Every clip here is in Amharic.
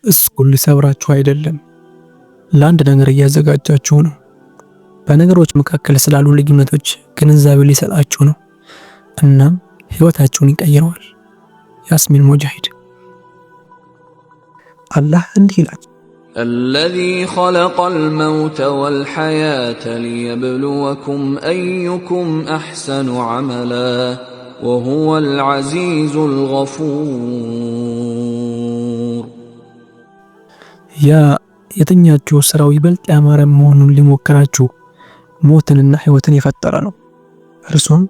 እሱን ሊሰብራችሁ አይደለም፣ ለአንድ ነገር እያዘጋጃችሁ ነው። በነገሮች መካከል ስላሉ ልዩነቶች ግንዛቤ ሊሰጣችሁ ነው። እናም ህይወታችሁን ይቀይረዋል። ያስሚን ሙጃሂድ። አላህ እንዲህ ይላል፣ الذي خلق الموت والحياة ليبلوكم أيكم أحسن عملا وهو العزيز الغفور። ያ የትኛችሁ ስራው ይበልጥ ያማረ መሆኑን ሊሞክራችሁ ሞትንና ህይወትን የፈጠረ ነው። እርሱም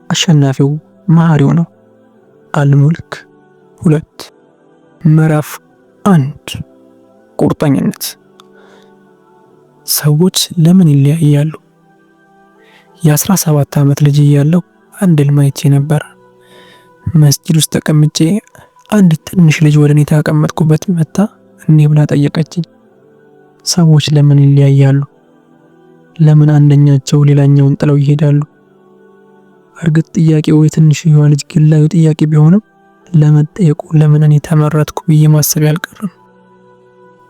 አሸናፊው መሐሪው ነው። አልሙልክ 2 ምዕራፍ 1 ቁርጠኝነት። ሰዎች ለምን ይለያያሉ? የ17 ዓመት ልጅ እያለሁ አንድ ህልም አይቼ ነበር። መስጂድ ውስጥ ተቀምጬ አንድ ትንሽ ልጅ ወደ እኔ ተቀመጥኩበት መጣ እንዲህ ብላ ጠየቀችኝ፣ ሰዎች ለምን ይለያያሉ? ለምን አንደኛቸው ሌላኛውን ጥለው ይሄዳሉ? እርግጥ ጥያቄው የትንሽዬዋ ልጅ ግላዊ ጥያቄ ቢሆንም ለመጠየቁ ለምን እኔ ተመረጥኩ ብዬ ማሰብ ያልቀረም።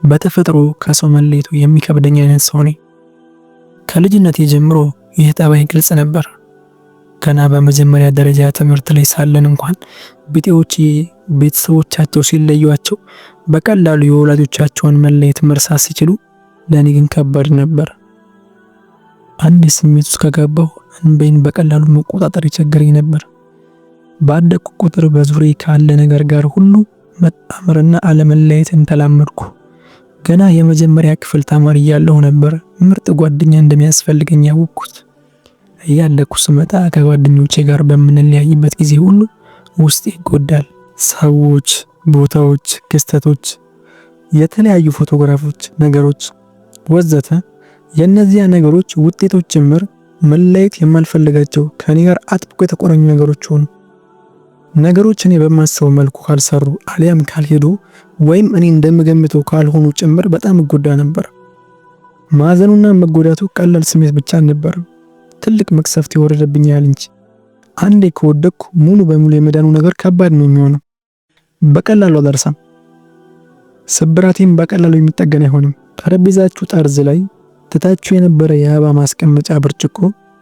በተፈጥሮ ከሰው መለየቱ የሚከብደኝ አይነት ሰው ነኝ። ከልጅነቴ ጀምሮ ይህ ጠባይ ግልጽ ነበር። ገና በመጀመሪያ ደረጃ ትምህርት ላይ ሳለን እንኳን ቢጤዎች ቤተሰቦቻቸው ሲለዩዋቸው በቀላሉ የወላጆቻቸውን መለየት መርሳት ሲችሉ፣ ለኔ ግን ከባድ ነበር። አንድ ስሜት ውስጥ ከገባሁ እንባዬን በቀላሉ መቆጣጠር ይቸግረኝ ነበር። ባደኩ ቁጥር በዙሪያዬ ካለ ነገር ጋር ሁሉ መጣመርና አለመለየትን ተላመድኩ። ገና የመጀመሪያ ክፍል ተማሪ እያለሁ ነበር ምርጥ ጓደኛ እንደሚያስፈልገኝ ያወቅኩት። እያለኩ ስመጣ ከጓደኞቼ ጋር በምንለያይበት ጊዜ ሁሉ ውስጤ ይጎዳል። ሰዎች፣ ቦታዎች፣ ክስተቶች፣ የተለያዩ ፎቶግራፎች፣ ነገሮች ወዘተ የእነዚያ ነገሮች ውጤቶች ጭምር መለየት የማልፈልጋቸው ከኔ ጋር አጥብቆ የተቆራኙ ነገሮች ሆኑ። ነገሮች እኔ በማስበው መልኩ ካልሰሩ አሊያም ካልሄዱ ወይም እኔ እንደምገምተው ካልሆኑ ጭምር በጣም እጎዳ ነበር። ማዘኑና መጎዳቱ ቀላል ስሜት ብቻ አልነበረም፣ ትልቅ መቅሰፍት ይወረደብኛል እንጂ። አንዴ ከወደቅኩ ሙሉ በሙሉ የመዳኑ ነገር ከባድ ነው የሚሆነው። በቀላሉ አልደርሳም። ስብራቴም በቀላሉ የሚጠገን አይሆንም። ጠረጴዛችሁ ጠርዝ ላይ ትታችሁ የነበረ የአበባ ማስቀመጫ ብርጭቆ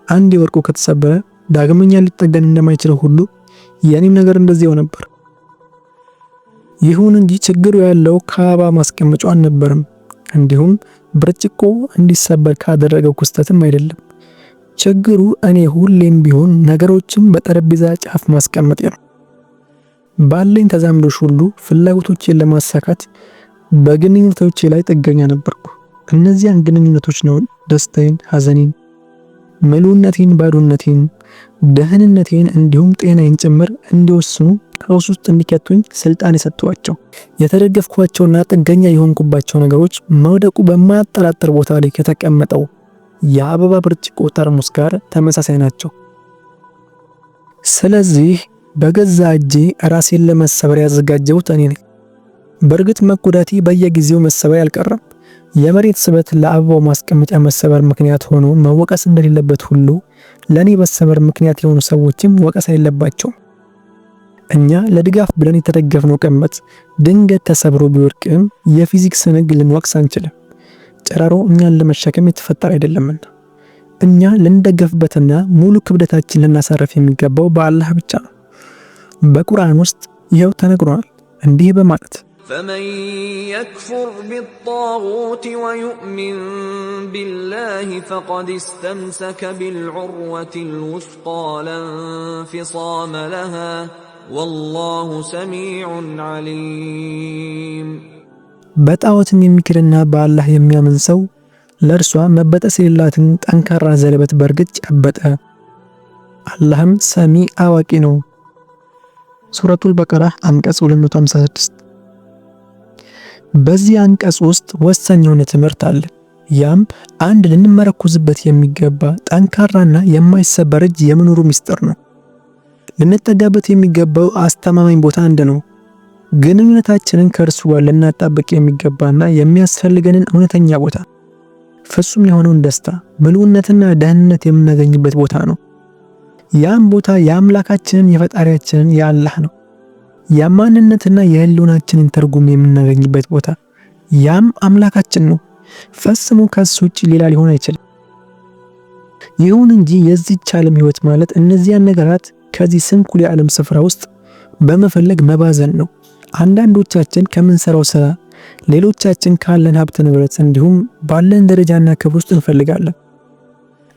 አንዴ ወርቆ ከተሰበረ ዳግመኛ ሊጠገን እንደማይችለው ሁሉ የኔም ነገር እንደዚያው ነበር። ይሁን እንጂ ችግሩ ያለው ከአበባ ማስቀመጫው አልነበረም፣ እንዲሁም ብርጭቆ እንዲሰበር ካደረገው ክስተትም አይደለም። ችግሩ እኔ ሁሌም ቢሆን ነገሮችን በጠረጴዛ ጫፍ ማስቀመጥ ነው። ባለኝ ተዛምዶሽ ሁሉ ፍላጎቶቼን ለማሳካት በግንኙነቶቼ ላይ ጥገኛ ነበርኩ። እነዚያን ግንኙነቶች ነው ደስታዬን፣ ሐዘኔን፣ ምሉዕነቴን፣ ባዶነቴን፣ ደህንነቴን እንዲሁም ጤናዬን ጭምር እንዲወስኑ ቀውስ ውስጥ እንዲከቱኝ ስልጣን የሰጠኋቸው። የተደገፍኳቸውና ጥገኛ የሆንኩባቸው ነገሮች መውደቁ በማያጠራጥር ቦታ ላይ ከተቀመጠው የአበባ ብርጭቆ ጠርሙስ ጋር ተመሳሳይ ናቸው። ስለዚህ በገዛ እጄ ራሴን ለመሰበር ያዘጋጀሁት እኔ ነኝ። በእርግጥ መጎዳቴ በየጊዜው መሰበር አልቀረም። የመሬት ስበት ለአበባው ማስቀመጫ መሰበር ምክንያት ሆኖ መወቀስ እንደሌለበት ሁሉ ለኔ መሰበር ምክንያት የሆኑ ሰዎችም ወቀስ የለባቸውም። እኛ ለድጋፍ ብለን የተደገፍነው ቀመጥ ድንገት ተሰብሮ ቢወድቅም የፊዚክስ ሕግ ልንወቅስ አንችልም። ጨረሮ እኛን ለመሸከም የተፈጠረ አይደለምና እኛ ልንደገፍበትና ሙሉ ክብደታችን ልናሳረፍ የሚገባው በአላህ ብቻ ነው። በቁርአን ውስጥ ይኸው ተነግሯል እንዲህ በማለት فمن يكفر بالطاغوت ويؤمن بالله فقد استمسك بالعروة الوثقى لا انفصام لها والله سميع عليم። በጣዖትም የሚክርና በአላህ የሚያምን ሰው ለእርሷ መበጠስ የሌላትን ጠንካራ ዘለበት በእርግጥ ጨበጠ፣ አላህም ሰሚ አዋቂ ነው። ሱረቱል በቀራ አንቀጽ 256። በዚህ አንቀጽ ውስጥ ወሳኝ የሆነ ትምህርት አለ። ያም አንድ ልንመረኮዝበት የሚገባ ጠንካራና የማይሰበር እጅ የመኖሩ ምስጢር ነው። ልንጠጋበት የሚገባው አስተማማኝ ቦታ አንድ ነው። ግንኙነታችንን ከእርሱ ጋር ልናጣብቅ የሚገባና የሚያስፈልገንን እውነተኛ ቦታ፣ ፍጹም የሆነውን ደስታ፣ ምሉዕነትና ደህንነት የምናገኝበት ቦታ ነው። ያም ቦታ የአምላካችንን የፈጣሪያችንን የአላህ ነው። የማንነትና የህልውናችንን ትርጉም የምናገኝበት ቦታ፣ ያም አምላካችን ነው። ፈጽሞ ከሱ ውጭ ሌላ ሊሆን አይችልም። ይሁን እንጂ የዚህች ዓለም ህይወት ማለት እነዚያን ነገራት ከዚህ ስንኩል የዓለም ስፍራ ውስጥ በመፈለግ መባዘን ነው። አንዳንዶቻችን ከምንሰራው ስራ፣ ሌሎቻችን ካለን ሀብት ንብረት እንዲሁም ባለን ደረጃና ክብር ውስጥ እንፈልጋለን።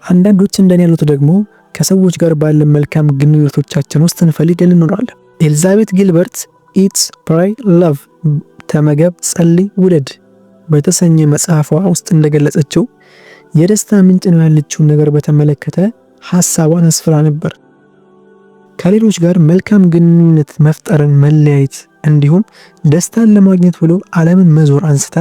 አንዳንዶች እንደኔ ያሉት ደግሞ ከሰዎች ጋር ባለን መልካም ግንኙነቶቻችን ውስጥ እንፈልገን እንኖራለን። ኤልዛቤት ጊልበርት ኢት ፕራይ ላቭ ተመገብ፣ ጸልይ፣ ውደድ በተሰኘ መጽሐፏ ውስጥ እንደገለጸችው የደስታ ምንጭ ነው ያለችውን ነገር በተመለከተ ሐሳቧን አስፍራ ነበር። ከሌሎች ጋር መልካም ግንኙነት መፍጠርን መለያየት እንዲሁም ደስታን ለማግኘት ብሎ ዓለምን መዞር አንስታ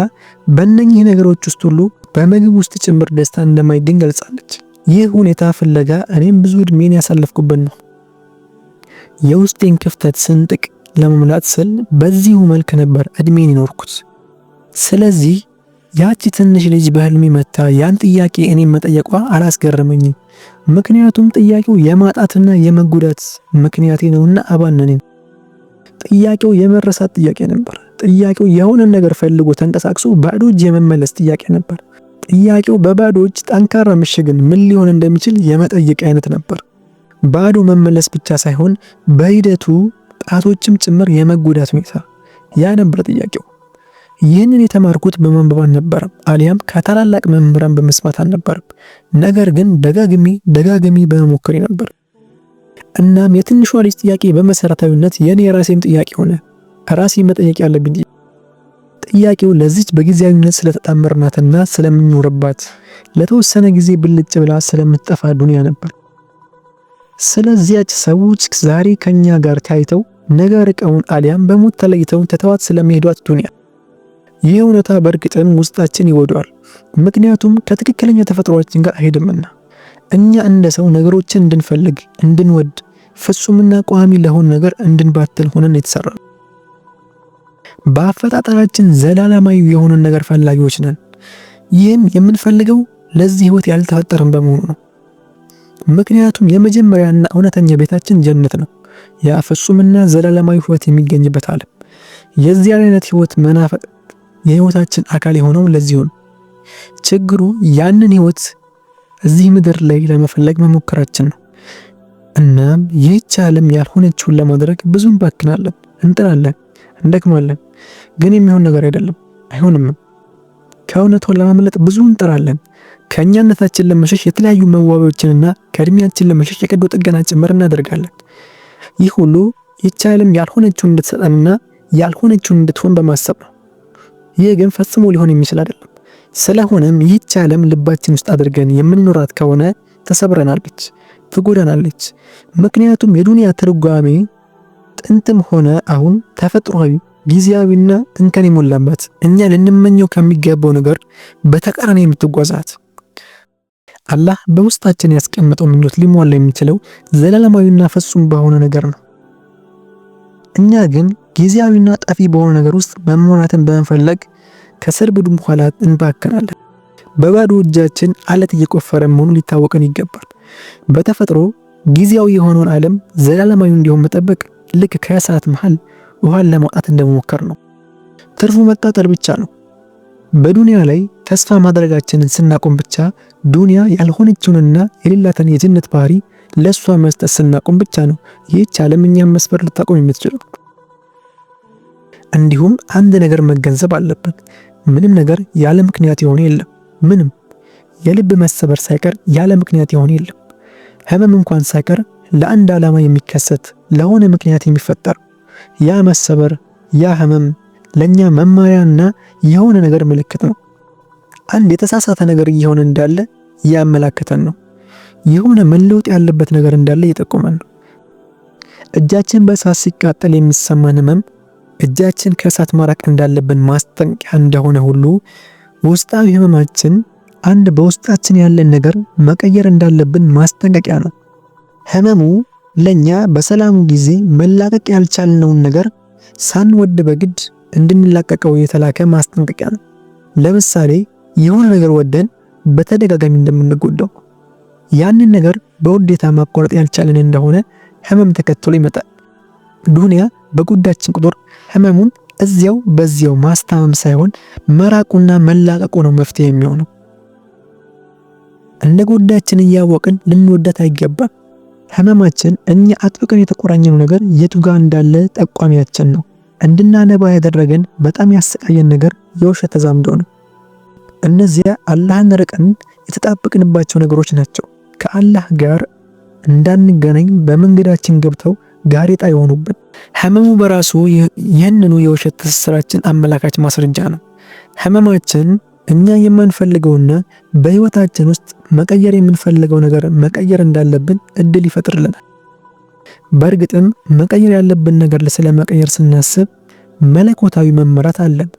በእነኚህ ነገሮች ውስጥ ሁሉ በምግብ ውስጥ ጭምር ደስታ እንደማይገኝ ገልጻለች። ይህ ሁኔታ ፍለጋ እኔም ብዙ እድሜን ያሳለፍኩበት ነው። የውስጤን ክፍተት ስንጥቅ ለመሙላት ስል በዚሁ መልክ ነበር እድሜን ይኖርኩት። ስለዚህ ያቺ ትንሽ ልጅ በህልሜ መታ ያን ጥያቄ እኔም መጠየቋ አላስገረመኝም። ምክንያቱም ጥያቄው የማጣትና የመጎዳት ምክንያቴ ነውና አባነነኝ። ጥያቄው የመረሳት ጥያቄ ነበር። ጥያቄው የሆነ ነገር ፈልጎ ተንቀሳቅሶ ባዶ እጅ የመመለስ ጥያቄ ነበር። ጥያቄው በባዶ እጅ ጠንካራ ምሽግን ምን ሊሆን እንደሚችል የመጠየቅ አይነት ነበር። ባዶ መመለስ ብቻ ሳይሆን በሂደቱ ጣቶችም ጭምር የመጎዳት ሁኔታ፣ ያ ነበር ጥያቄው። ይህንን የተማርኩት በማንበብ አልነበረም፣ አሊያም ከታላላቅ መምህራን በመስማት አልነበረም። ነገር ግን ደጋግሜ በመሞከር ነበር። እናም የትንሿ ልጅ ጥያቄ በመሰረታዊነት የኔ የራሴም ጥያቄ ሆነ። ራሴ መጠየቅ ያለብኝ ጥያቄው ለዚች በጊዜያዊነት ስለተጣመርናትና ስለምንኖርባት ለተወሰነ ጊዜ ብልጭ ብላ ስለምትጠፋ ዱንያ ነበር። ስለዚያች ሰዎች ዛሬ ከኛ ጋር ታይተው ነገ ርቀውን አሊያም በሞት ተለይተውን ተተዋት ስለሚሄዷት ዱንያ። ይህ እውነታ በእርግጥም ውስጣችን ይወደዋል፣ ምክንያቱም ከትክክለኛ ተፈጥሯችን ጋር አይሄድምና። እኛ እንደ ሰው ነገሮችን እንድንፈልግ፣ እንድንወድ፣ ፍጹምና ቋሚ ለሆነ ነገር እንድንባትል ሆነን የተሰራ። በአፈጣጠራችን ዘላለማዊ የሆነ ነገር ፈላጊዎች ነን። ይህም የምንፈልገው ለዚህ ህይወት ያልተፈጠረን በመሆኑ ነው። ምክንያቱም የመጀመሪያና እውነተኛ ቤታችን ጀነት ነው፣ ያ ፍጹምና ዘላለማዊ ህይወት የሚገኝበት ዓለም። የዚህ አይነት ህይወት መናፈቅ የህይወታችን አካል የሆነው ለዚሁ ነው። ችግሩ ያንን ህይወት እዚህ ምድር ላይ ለመፈለግ መሞከራችን ነው። እናም ይህች ዓለም ያልሆነችውን ለማድረግ ብዙ እንባክናለን፣ እንጥራለን፣ እንደክማለን። ግን የሚሆን ነገር አይደለም፣ አይሆንም። ከእውነቱ ለማምለጥ ብዙ እንጥራለን። ከእኛነታችን ለመሸሽ የተለያዩ መዋቢያዎችንና ከእድሜያችን ለመሸሽ የቀዶ ጥገና ጭምር እናደርጋለን። ይህ ሁሉ ይህች ዓለም ያልሆነችውን እንድትሰጠንና ያልሆነችውን እንድትሆን በማሰብ ነው። ይህ ግን ፈጽሞ ሊሆን የሚችል አይደለም። ስለሆነም ይህች ዓለም ልባችን ውስጥ አድርገን የምንኖራት ከሆነ ተሰብረናለች፣ ትጎዳናለች። ምክንያቱም የዱንያ ትርጓሜ ጥንትም ሆነ አሁን ተፈጥሯዊ፣ ጊዜያዊና እንከን የሞላባት እኛ ልንመኘው ከሚገባው ነገር በተቃራኒ የምትጓዛት። አላህ በውስጣችን ያስቀመጠው ምኞት ሊሟላ የሚችለው ዘላለማዊና ፍጹም በሆነ ነገር ነው። እኛ ግን ጊዜያዊና ጠፊ በሆነ ነገር ውስጥ መሟላትን በመፈለግ ከስር ብዱም ኋላ እንባከናለን። በባዶ እጃችን አለት እየቆፈረ መሆኑ ሊታወቀን ይገባል። በተፈጥሮ ጊዜያዊ የሆነውን ዓለም ዘላለማዊ እንዲሆን መጠበቅ ልክ ከእሳት መሃል ውሃን ለማውጣት እንደመሞከር ነው። ትርፉ መቃጠል ብቻ ነው። በዱንያ ላይ ተስፋ ማድረጋችንን ስናቆም ብቻ ዱንያ ያልሆነችውንና የሌላትን የጀነት ባህሪ ለሷ መስጠት ስናቆም ብቻ ነው ይህች ዓለም እኛን መስፈር ልታቆም የምትችለው። እንዲሁም አንድ ነገር መገንዘብ አለበት። ምንም ነገር ያለ ምክንያት የሆነ የለም። ምንም የልብ መሰበር ሳይቀር ያለ ምክንያት የሆነ የለም። ህመም እንኳን ሳይቀር ለአንድ ዓላማ የሚከሰት ለሆነ ምክንያት የሚፈጠር ያ መሰበር፣ ያ ህመም ለኛ መማሪያና የሆነ ነገር ምልክት ነው። አንድ የተሳሳተ ነገር እየሆነ እንዳለ ያመላክተን ነው። የሆነ መለወጥ ያለበት ነገር እንዳለ እየጠቆመን ነው። እጃችን በእሳት ሲቃጠል የሚሰማን ህመም እጃችን ከእሳት ማራቅ እንዳለብን ማስጠንቀቂያ እንደሆነ ሁሉ ውስጣዊ ህመማችን አንድ በውስጣችን ያለን ነገር መቀየር እንዳለብን ማስጠንቀቂያ ነው። ህመሙ ለኛ በሰላሙ ጊዜ መላቀቅ ያልቻልነውን ነገር ሳንወድ በግድ እንድንላቀቀው የተላከ ማስጠንቀቂያ ነው። ለምሳሌ የሆነ ነገር ወደን በተደጋጋሚ እንደምንጎዳው ያንን ነገር በውዴታ ማቋረጥ ያልቻለን እንደሆነ ህመም ተከትሎ ይመጣል። ዱንያ በጉዳችን ቁጥር ህመሙን እዚያው በዚያው ማስታመም ሳይሆን መራቁና መላቀቁ ነው መፍትሄ የሚሆነው። እንደ ጉዳያችን እያወቅን ልንወዳት አይገባም። ህመማችን እኛ አጥብቀን የተቆራኘነው ነገር የቱ ጋር እንዳለ ጠቋሚያችን ነው። እንድናነባ ያደረገን በጣም ያሰቃየን ነገር የውሸት ተዛምዶ ነው። እነዚያ አላህን ርቀን የተጣበቅንባቸው ነገሮች ናቸው። ከአላህ ጋር እንዳንገናኝ በመንገዳችን ገብተው ጋሬጣ የሆኑብን። ህመሙ በራሱ ይህንኑ የውሸት ትስስራችን አመላካች ማስረጃ ነው። ህመማችን እኛ የማንፈልገውና በህይወታችን ውስጥ መቀየር የምንፈልገው ነገር መቀየር እንዳለብን እድል ይፈጥርልናል። በእርግጥም መቀየር ያለብን ነገር ስለ መቀየር ስናስብ መለኮታዊ መመራት አለን።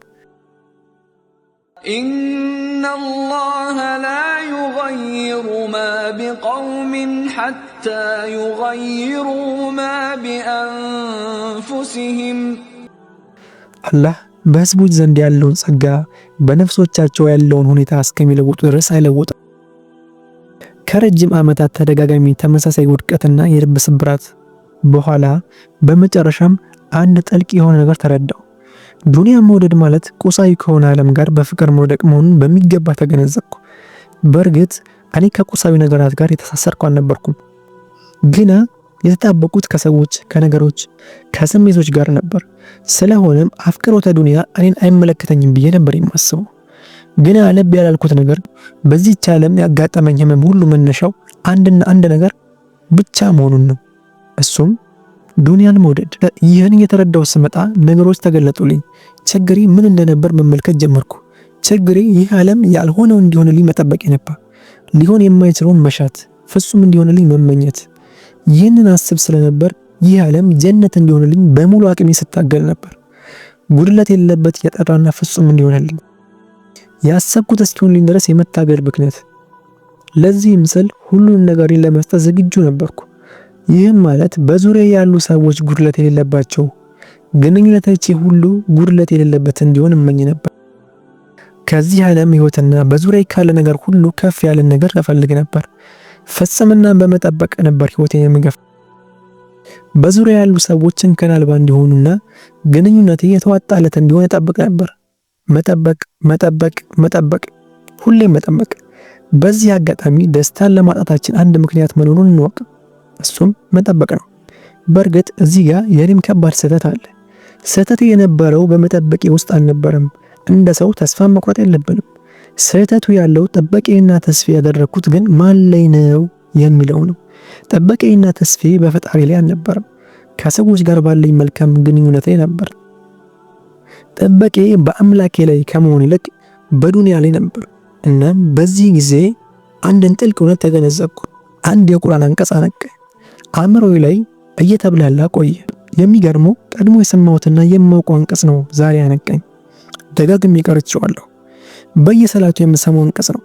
ኢነላህ ላ ዩገይሩ ማ ቢቀውሚን ሐታ ዩገይሩ ማ ቢአንፉሲሂም። አላህ በህዝቦች ዘንድ ያለውን ጸጋ በነፍሶቻቸው ያለውን ሁኔታ እስከሚለውጡ ድረስ አይለውጥም። ከረጅም ዓመታት ተደጋጋሚ ተመሳሳይ ውድቀትና የልብ ስብራት በኋላ በመጨረሻም አንድ ጥልቅ የሆነ ነገር ተረዳው። ዱንያ መውደድ ማለት ቁሳዊ ከሆነ ዓለም ጋር በፍቅር መውደቅ መሆኑን በሚገባ ተገነዘብኩ። በእርግጥ እኔ ከቁሳዊ ነገራት ጋር የተሳሰርኩ አልነበርኩም፣ ግና የተጣበቁት ከሰዎች፣ ከነገሮች፣ ከስሜቶች ጋር ነበር። ስለሆነም አፍቅሮተ ዱንያ እኔን አይመለከተኝም ብዬ ነበር የማስበው። ግና ልብ ያላልኩት ነገር በዚህች ዓለም ያጋጠመኝ ህመም ሁሉ መነሻው አንድና አንድ ነገር ብቻ መሆኑን ነው። እሱም ዱንያን መውደድ። ይህን የተረዳው ስመጣ ነገሮች ተገለጡልኝ። ችግሬ ምን እንደነበር መመልከት ጀመርኩ። ችግሬ ይህ ዓለም ያልሆነው እንዲሆንልኝ መጠበቅ ነበር። ሊሆን የማይችለውን መሻት፣ ፍጹም እንዲሆንልኝ መመኘት። ይህንን አስብ ስለነበር ይህ ዓለም ጀነት እንዲሆንልኝ በሙሉ አቅሜ ስታገል ነበር። ጉድለት የሌለበት የጠራና ፍጹም እንዲሆንልኝ ያሰብኩት እስኪሆንልኝ ድረስ የመታገል ብክነት። ለዚህም ስል ሁሉን ነገሬን ለመስጠት ዝግጁ ነበርኩ። ይህም ማለት በዙሪያ ያሉ ሰዎች ጉድለት የሌለባቸው፣ ግንኙነቶቼ ሁሉ ጉድለት የሌለበት እንዲሆን እመኝ ነበር። ከዚህ ዓለም ህይወትና በዙሪያ ካለ ነገር ሁሉ ከፍ ያለ ነገር እፈልግ ነበር። ፍጽምናን በመጠበቅ ነበር ህይወቴን የምገፍ። በዙሪያ ያሉ ሰዎች እንከን አልባ እንዲሆኑና ግንኙነቴ የተዋጣለት እንዲሆን እጠብቅ ነበር። መጠበቅ፣ ሁሌም መጠበቅ። በዚህ አጋጣሚ ደስታን ለማጣታችን አንድ ምክንያት መኖሩን እንወቅ። እሱም መጠበቅ ነው። በእርግጥ እዚህ ጋር የኔም ከባድ ስህተት አለ። ስህተቴ የነበረው በመጠበቄ ውስጥ አልነበረም። እንደ ሰው ተስፋ መቁረጥ የለብንም። ስህተቱ ያለው ጠበቄና ተስፋ ያደረኩት ግን ማን ላይ ነው የሚለው ነው። ጠበቄና ተስፋ በፈጣሪ ላይ አልነበረም፣ ከሰዎች ጋር ባለኝ መልካም ግንኙነት ላይ ነበር። ጠበቄ በአምላኬ ላይ ከመሆን ይልቅ በዱንያ ላይ ነበር። እናም በዚህ ጊዜ አንድን ጥልቅ እውነት ተገነዘብኩ። አንድ የቁርአን አንቀጽ አነቃኝ። አእምሮዬ ላይ እየተብላላ ቆየ። የሚገርመው ቀድሞ የሰማሁትና የማውቀው አንቀጽ ነው ዛሬ ያነቃኝ። ደጋግሜ ቀርቼዋለሁ። በየሰላቱ የምሰማው አንቀጽ ነው።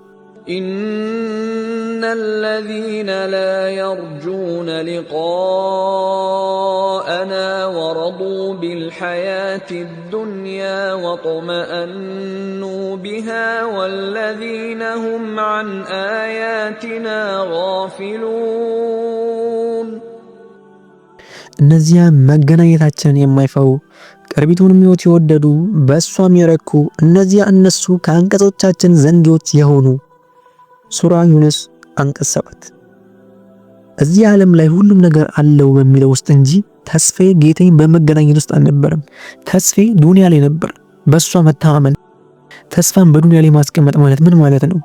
ኢነል ለዚነ ላ የርጁነ ሊቃአና ወረዱ ቢልሐያቲ ዱንያ ወጥመአኑ ቢሃ ወለዚነ ሁም ዐን አያቲና ጋፊሉን። እነዚያ መገናኘታችንን የማይፈሩ ቅርቢቱንም ሕይወት የወደዱ በእሷም የረኩ እነዚያ እነሱ ከአንቀጾቻችን ዘንጊዎች የሆኑ። ሱራ ዩኑስ አንቀጽ 7። እዚህ ዓለም ላይ ሁሉም ነገር አለው በሚለው ውስጥ እንጂ ተስፋዬ ጌታዬን በመገናኘት ውስጥ አልነበረም። ተስፋዬ ዱንያ ላይ ነበር፣ በእሷ መተማመን። ተስፋን በዱንያ ላይ ማስቀመጥ ማለት ምን ማለት ነው?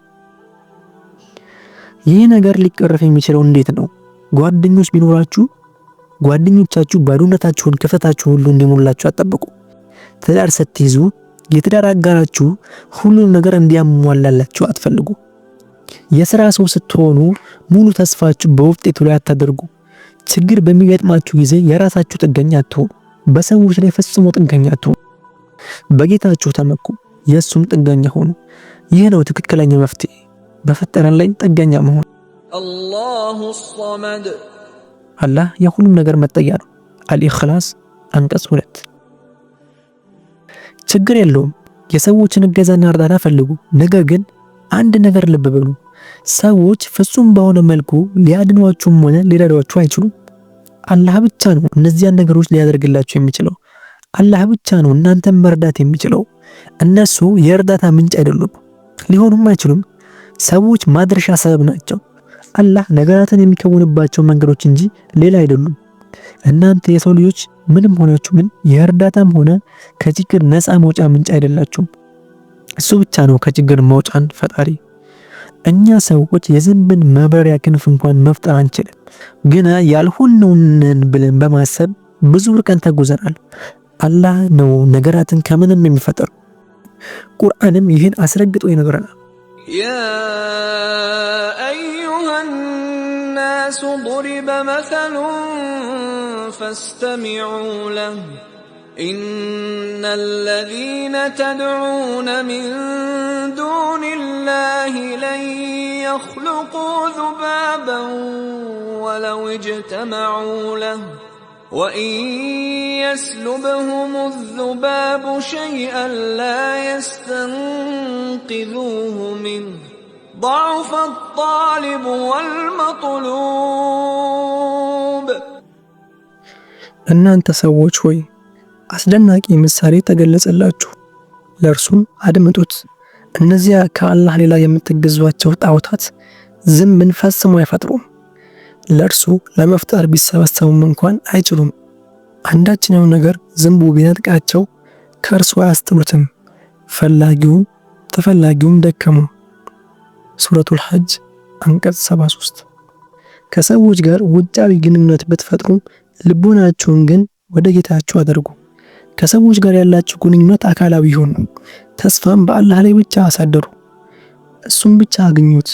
ይህ ነገር ሊቀረፍ የሚችለው እንዴት ነው? ጓደኞች ቢኖራችሁ ጓደኞቻችሁ ባዶነታችሁን ክፍተታችሁን ሁሉ እንዲሞላችሁ አትጠብቁ። ትዳር ስትይዙ የትዳር አጋራችሁ ሁሉን ነገር እንዲያሟላላችሁ አትፈልጉ። የሥራ ሰው ስትሆኑ ሙሉ ተስፋችሁ በውጤቱ ላይ አታደርጉ። ችግር በሚገጥማችሁ ጊዜ የራሳችሁ ጥገኛ አትሆኑ። በሰዎች ላይ ፈጽሞ ጥገኛ አትሆኑ። በጌታችሁ ተመኩ፣ የእሱም ጥገኛ ሆኑ። ይህ ነው ትክክለኛ መፍትሄ፣ በፈጠረን ላይ ጥገኛ መሆን። አላሁ ሶመድ፣ አላህ የሁሉም ነገር መጠጊያ ነው። አልኢኽላስ አንቀጽ 2። ችግር የለውም የሰዎችን እገዛና እርዳታ ፈልጉ። ነገር ግን አንድ ነገር ልብ በሉ፣ ሰዎች ፍጹም በሆነ መልኩ ሊያድኗችሁም ሆነ ሊረዷችሁ አይችሉም። አላህ ብቻ ነው እነዚያን ነገሮች ሊያደርግላችሁ የሚችለው። አላህ ብቻ ነው እናንተን መርዳት የሚችለው። እነሱ የእርዳታ ምንጭ አይደሉም፣ ሊሆኑም አይችሉም። ሰዎች ማድረሻ ሰበብ ናቸው። አላህ ነገራትን የሚከውንባቸው መንገዶች እንጂ ሌላ አይደሉም። እናንተ የሰው ልጆች ምንም ሆናችሁ ምን የእርዳታም ሆነ ከችግር ነፃ መውጫ ምንጭ አይደላችሁም። እሱ ብቻ ነው ከችግር መውጫን ፈጣሪ። እኛ ሰዎች የዝንብን መብረሪያ ክንፍ እንኳን መፍጠር አንችልም። ግን ያልሆነውን ብለን በማሰብ ብዙ ርቀን ተጉዘናል። አላህ ነው ነገራትን ከምንም የሚፈጥር። ቁርአንም ይህን አስረግጦ ይነግረናል። ያ አዩሃ ናሱ ضرب مثل فاستمعوا له إن الذين تدعون من دون الله لن يخلقوا ذبابا ولو اجتمعوا له وإن يسلبهم الذباب شيئا لا يستنقذوه منه ضعف الطالب والمطلوب. እናንተ ሰዎች ሆይ አስደናቂ ምሳሌ ተገለጸላችሁ፣ ለእርሱም አድምጡት። እነዚያ ከአላህ ሌላ የምትገዟቸው ጣዖታት ዝንብን ፈጽሞ አይፈጥሩም። ለእርሱ ለመፍጠር ቢሰበሰቡም እንኳን አይችሉም። አንዳችኛው ነገር ዝንቡ ቢነጥቃቸው ከእርሱ አያስጥሉትም። ተፈላጊውም ደከሙ። ሱረቱል ሐጅ አንቀጽ 73። ከሰዎች ጋር ውጫዊ ግንኙነት ብትፈጥሩ ልቦናችሁን ግን ወደ ጌታችሁ አድርጉ። ከሰዎች ጋር ያላችሁ ግንኙነት አካላዊ ይሁን። ተስፋም በአላህ ላይ ብቻ አሳደሩ። እሱም ብቻ አግኙት።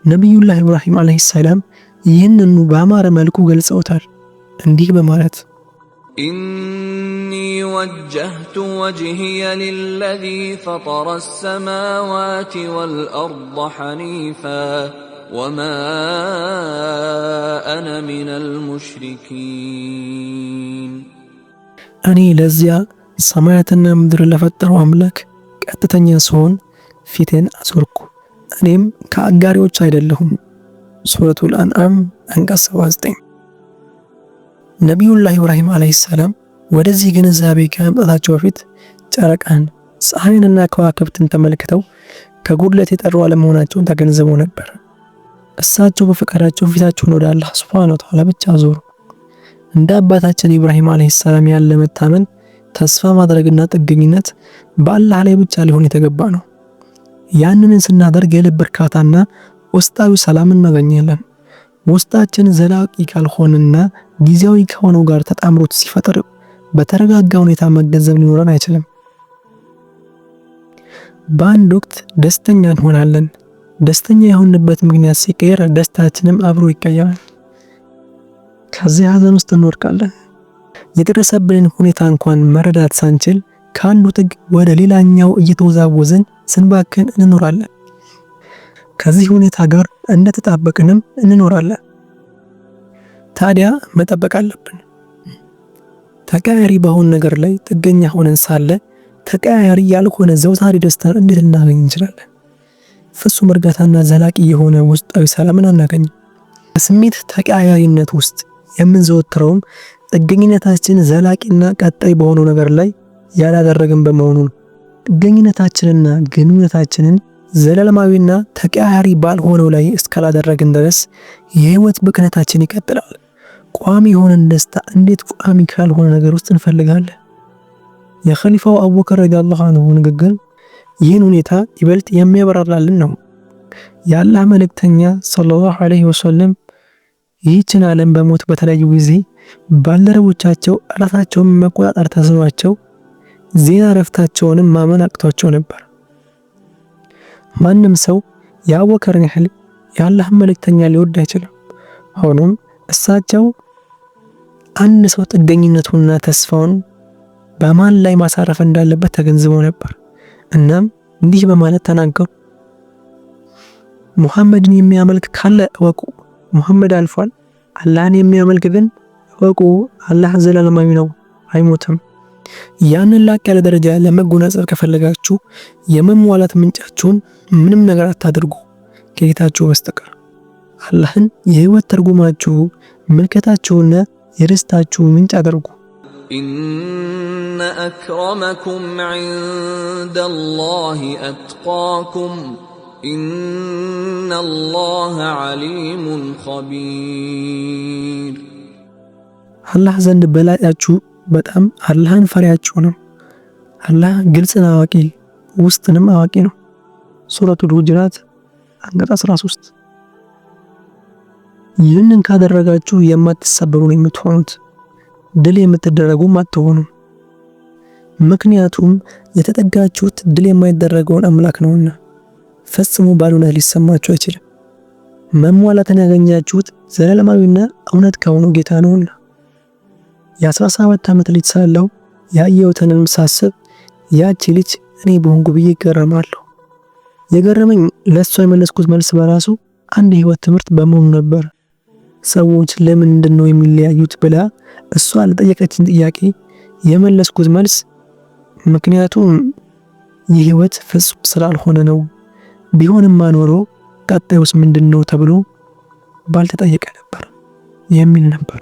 ነቢዩላህ ኢብራሂም አለይሂ ሰላም ይህንን በአማረ መልኩ ገልጸውታል እንዲህ በማለት ኢኒ ወጀህቱ ወጅሂየ ሊለዚ ፈጠረ ሰማዋት ወልአርض ሐኒፋ ወማ አነ ሚነል ሙሽሪኪን። እኔ ለዚያ ሰማያትና ምድር ለፈጠረው አምላክ ቀጥተኛ ስሆን ፊቴን አዞርኩ፣ እኔም ከአጋሪዎች አይደለሁም። ሱረቱል አንዓም አንቀጽ 79። ነቢዩላህ ኢብራሂም አለይሂ ሰላም ወደዚህ ግንዛቤ ከመምጣታቸው በፊት ጨረቃን፣ ፀሐይንና ከዋክብትን ተመልክተው ከጉድለት የጠሩ አለመሆናቸውን ተገንዝበው ነበር። እሳቸው በፈቃዳቸው ፊታቸውን ወደ አላህ ሱብሓነሁ ወተዓላ ብቻ አዞሩ። እንደ አባታችን ኢብራሂም አለይሂ ሰላም ያለ መታመን፣ ተስፋ ማድረግና ጥገኝነት በአላህ ላይ ብቻ ሊሆን የተገባ ነው። ያንን ስናደርግ የልብ እርካታና ውስጣዊ ሰላም እናገኛለን። ውስጣችን ዘላቂ ካልሆነና ጊዜያዊ ከሆነው ጋር ተጣምሮት ሲፈጠር በተረጋጋ ሁኔታ መገንዘብ ሊኖረን አይችልም። በአንድ ወቅት ደስተኛ እንሆናለን። ደስተኛ የሆንበት ምክንያት ሲቀየር ደስታችንም አብሮ ይቀየራል። ከዚህ ሀዘን ውስጥ እንወድቃለን። የደረሰብንን ሁኔታ እንኳን መረዳት ሳንችል ከአንዱ ጥግ ወደ ሌላኛው እየተወዛወዝን ስንባክን እንኖራለን። ከዚህ ሁኔታ ጋር እንደተጣበቅንም እንኖራለን። ታዲያ መጠበቅ አለብን። ተቀያሪ በሆነ ነገር ላይ ጥገኛ ሆነን ሳለ ተቀያሪ ያልሆነ ዘውታሪ ደስታን እንዴት ልናገኝ እንችላለን? ፍጹም እርጋታና ዘላቂ የሆነ ውስጣዊ ሰላምን አናገኝም። በስሜት ተቀያሪነት ውስጥ የምንዘወትረውም ጥገኝነታችን ዘላቂና ቀጣይ በሆነው ነገር ላይ ያላደረግን በመሆኑ ነው። ጥገኝነታችንና ግንኙነታችንን ዘላለማዊና ተቀያሪ ባልሆነው ላይ እስካላደረግን ድረስ የህይወት ብክነታችን ይቀጥላል። ቋሚ የሆነን ደስታ እንዴት ቋሚ ካልሆነ ነገር ውስጥ እንፈልጋለን? የኸሊፋው አቡበከር ረዲየላሁ ዐንሁ ንግግር ይህን ሁኔታ ይበልጥ የሚያበራራልን ነው። የአላህ መልእክተኛ ሰለላሁ ዐለይሂ ወሰለም ይህችን ዓለም በሞት በተለያዩ ጊዜ ባልደረቦቻቸው ራሳቸውን መቆጣጠር ተስኗቸው ዜና እረፍታቸውንም ማመን አቅቷቸው ነበር። ማንም ሰው የአቡበከርን ያህል የአላህ መልእክተኛ ሊወድ አይችልም። ሆኖም እሳቸው አንድ ሰው ጥገኝነቱንና ተስፋውን በማን ላይ ማሳረፍ እንዳለበት ተገንዝበው ነበር። እናም እንዲህ በማለት ተናገሩ። ሙሐመድን የሚያመልክ ካለ እወቁ፣ ሙሐመድ አልፏል። አላህን የሚያመልክ ግን እወቁ፣ አላህ ዘላለማዊ ነው፣ አይሞትም። ያንን ላቅ ያለ ደረጃ ለመጎናጸፍ ከፈለጋችሁ የመሟላት ምንጫችሁን ምንም ነገር አታድርጉ ከጌታችሁ በስተቀር። አላህን የህይወት ትርጉማችሁ፣ ምልከታችሁና የደስታችሁ ምንጭ አድርጉ። ኢነ أكرمكم عند الله أتقاكم إن الله عليم خبير አላህ ዘንድ በላጫችሁ በጣም አላህን ፈሪያችሁ ነው። አላህ ግልጽን አዋቂ ውስጥንም አዋቂ ነው። ሱረቱል ሁጁራት አንቀጽ 13። ይህንን ካደረጋችሁ የማትሰበሩ ነው የምትሆኑት፣ ድል የምትደረጉም አትሆኑም። ምክንያቱም የተጠጋችሁት ድል የማይደረገውን አምላክ ነውና ፈጽሞ ባዶነት ሊሰማችሁ አይችልም። መሟላትን ያገኛችሁት ዘላለማዊና እውነት ከሆነው ጌታ ነውና። የ17 ዓመት ልጅ ሳለሁ ያየሁትንም ሳስብ ያቺ ልጅ እኔ በሆንኩ ብዬ እገረማለሁ። የገረመኝ ለእሷ የመለስኩት መልስ በራሱ አንድ የህይወት ትምህርት በመሆኑ ነበር። ሰዎች ለምንድን ነው የሚለያዩት ብላ እሷ ለጠየቀችን ጥያቄ የመለስኩት መልስ ምክንያቱም የህይወት ፍጹም ስላልሆነ ነው፣ ቢሆንማ ኖሮ ቀጣዩስ ምንድነው ተብሎ ባልተጠየቀ ነበር የሚል ነበር።